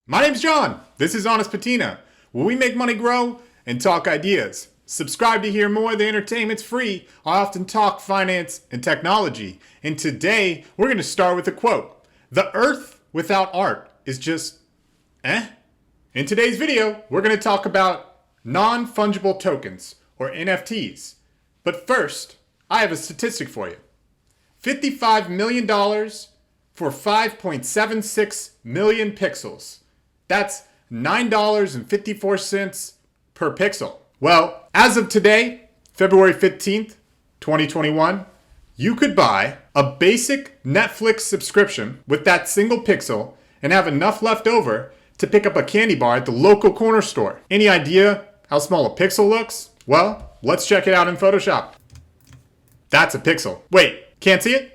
My name's John. This is Honest Patina, where we make money grow and talk ideas. Subscribe to hear more. The entertainment's free. I often talk finance and technology. And today, we're going to start with a quote. The earth without art is just, eh? In today's video, we're going to talk about Non Fungible Tokens, or NFTs. But first, I have a statistic for you. $55 million for 5.76 million pixels. That's $9.54 per pixel. Well, as of today, February 15th, 2021, you could buy a basic Netflix subscription with that single pixel and have enough left over to pick up a candy bar at the local corner store. Any idea how small a pixel looks? Well, let's check it out in Photoshop. That's a pixel. Wait, can't see it?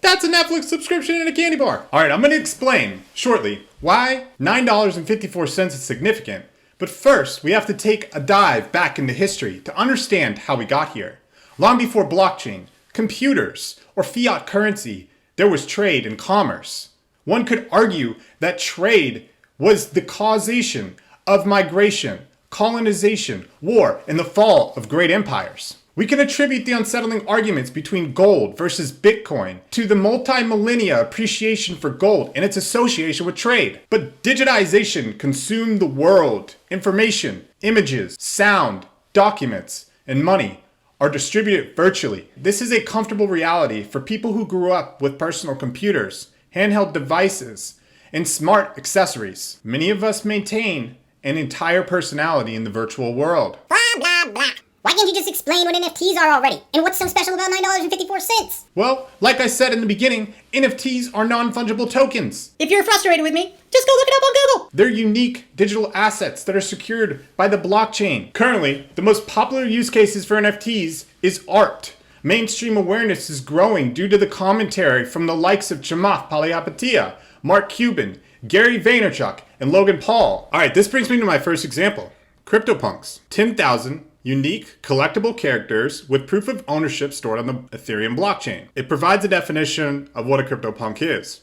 That's a Netflix subscription and a candy bar. All right, I'm going to explain shortly why $9.54 is significant. But first, we have to take a dive back into history to understand how we got here. Long before blockchain, computers, or fiat currency, there was trade and commerce. One could argue that trade was the causation of migration, colonization, war, and the fall of great empires. We can attribute the unsettling arguments between gold versus Bitcoin to the multi-millennia appreciation for gold and its association with trade. But digitization consumed the world. Information, images, sound, documents, and money are distributed virtually. This is a comfortable reality for people who grew up with personal computers, handheld devices, and smart accessories. Many of us maintain an entire personality in the virtual world. Blah, blah, blah. Why can't you just explain what NFTs are already? And what's so special about $9.54? Well, like I said in the beginning, NFTs are non-fungible tokens. If you're frustrated with me, just go look it up on Google. They're unique digital assets that are secured by the blockchain. Currently, the most popular use cases for NFTs is art. Mainstream awareness is growing due to the commentary from the likes of Chamath Palihapitiya, Mark Cuban, Gary Vaynerchuk, and Logan Paul. All right, this brings me to my first example. CryptoPunks. 10,000 unique collectible characters with proof of ownership stored on the Ethereum blockchain. It provides a definition of what a CryptoPunk is.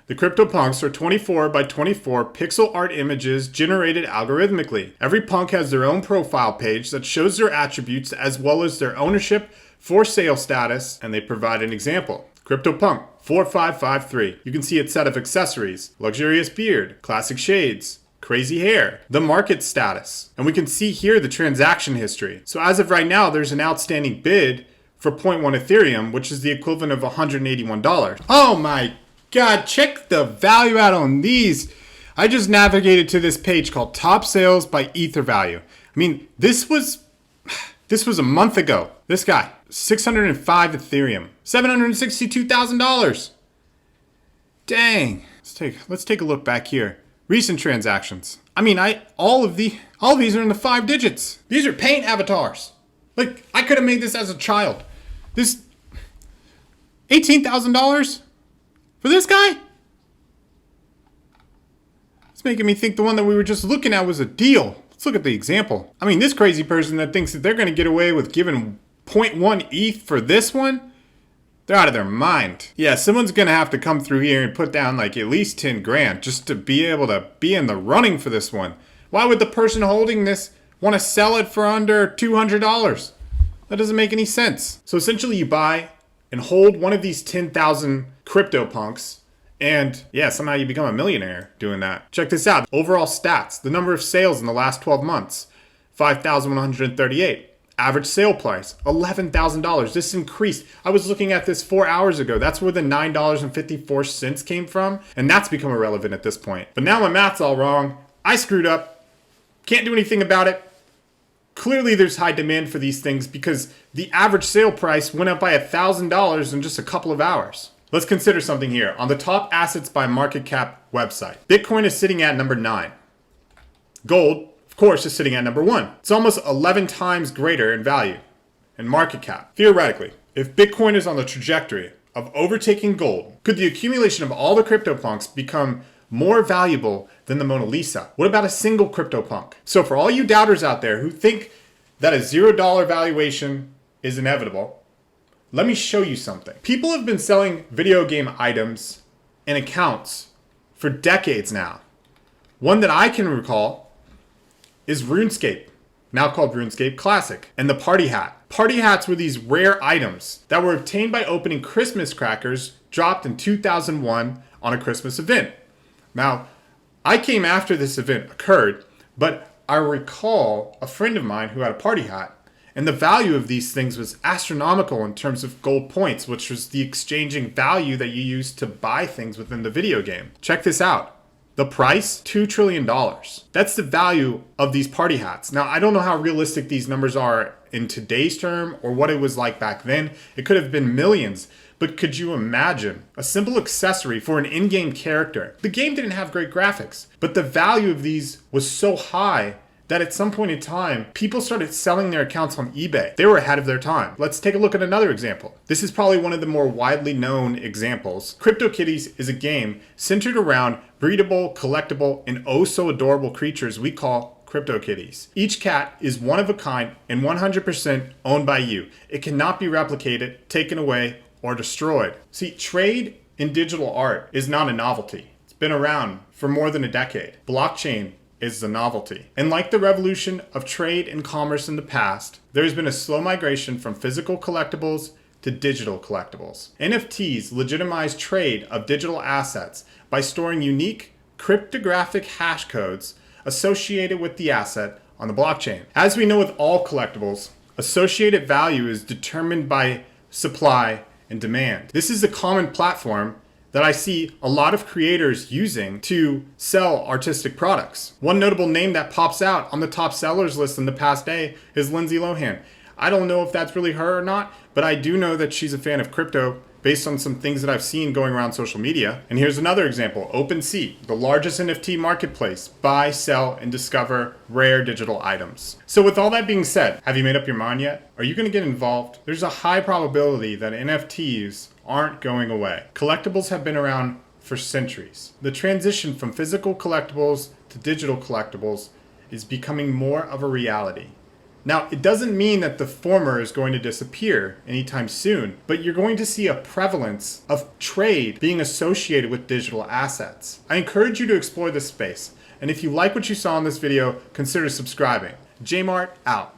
The CryptoPunks are 24 by 24 pixel art images generated algorithmically. Every punk has their own profile page that shows their attributes as well as their ownership, for sale status, and they provide an example. CryptoPunk 4553. You can see its set of accessories: luxurious beard, classic shades, crazy hair, the market status. And we can see here the transaction history. So as of right now, there's an outstanding bid for 0.1 Ethereum, which is the equivalent of $181. Oh my God, check the value out on these. I just navigated to this page called Top Sales by Ether Value. I mean, this was a month ago. This guy, 605 Ethereum, $762,000. Dang. Let's take a look back here. Recent transactions. I mean, all of these are in the 5 digits. These are paint avatars. Like, I could have made this as a child. This $18,000 for this guy? It's making me think the one that we were just looking at was a deal. Let's look at the example. I mean, this crazy person that thinks that they're going to get away with giving 0.1 ETH for this one, they're out of their mind. Yeah, someone's gonna have to come through here and put down like at least 10 grand just to be able to be in the running for this one. Why would the person holding this want to sell it for under $200? That doesn't make any sense. So essentially you buy and hold one of these 10,000 CryptoPunks and yeah, somehow you become a millionaire doing that. Check this out. Overall stats, the number of sales in the last 12 months, 5,138. Average sale price, $11,000. This increased. I was looking at this 4 hours ago. That's where the $9.54 came from. And that's become irrelevant at this point. But now my math's all wrong. I screwed up. Can't do anything about it. Clearly there's high demand for these things because the average sale price went up by $1,000 in just a couple of hours. Let's consider something here. On the top assets by market cap website, Bitcoin is sitting at number 9. Gold, of course, is sitting at number 1. It's almost 11 times greater in value and market cap. Theoretically, if Bitcoin is on the trajectory of overtaking gold, could the accumulation of all the CryptoPunks become more valuable than the Mona Lisa? What about a single CryptoPunk? So for all you doubters out there who think that a $0 valuation is inevitable, let me show you something. People have been selling video game items and accounts for decades now. One that I can recall is RuneScape, now called RuneScape Classic, and the party hat. Party hats were these rare items that were obtained by opening Christmas crackers dropped in 2001 on a Christmas event. Now, I came after this event occurred, but I recall a friend of mine who had a party hat, and the value of these things was astronomical in terms of gold points, which was the exchanging value that you used to buy things within the video game. Check this out. The price, $2 trillion. That's the value of these party hats. Now, I don't know how realistic these numbers are in today's term or what it was like back then. It could have been millions, but could you imagine a simple accessory for an in-game character? The game didn't have great graphics, but the value of these was so high that at some point in time, people started selling their accounts on eBay. They were ahead of their time. Let's take a look at another example. This is probably one of the more widely known examples. CryptoKitties is a game centered around breedable, collectible, and oh so adorable creatures we call CryptoKitties. Each cat is one of a kind and 100% owned by you. It cannot be replicated, taken away, or destroyed. See, trade in digital art is not a novelty. It's been around for more than a decade. Blockchain is the novelty. And like the revolution of trade and commerce in the past, there's been a slow migration from physical collectibles to digital collectibles. NFTs legitimize trade of digital assets by storing unique cryptographic hash codes associated with the asset on the blockchain. As we know with all collectibles, associated value is determined by supply and demand. This is a common platform that I see a lot of creators using to sell artistic products. One notable name that pops out on the top sellers list in the past day is Lindsay Lohan. I don't know if that's really her or not, but I do know that she's a fan of crypto based on some things that I've seen going around social media. And here's another example, OpenSea, the largest NFT marketplace. Buy, sell, and discover rare digital items. So with all that being said, have you made up your mind yet? Are you gonna get involved? There's a high probability that NFTs aren't going away. Collectibles have been around for centuries. The transition from physical collectibles to digital collectibles is becoming more of a reality. Now, it doesn't mean that the former is going to disappear anytime soon, but you're going to see a prevalence of trade being associated with digital assets. I encourage you to explore this space, and if you like what you saw in this video, consider subscribing. Jmart out.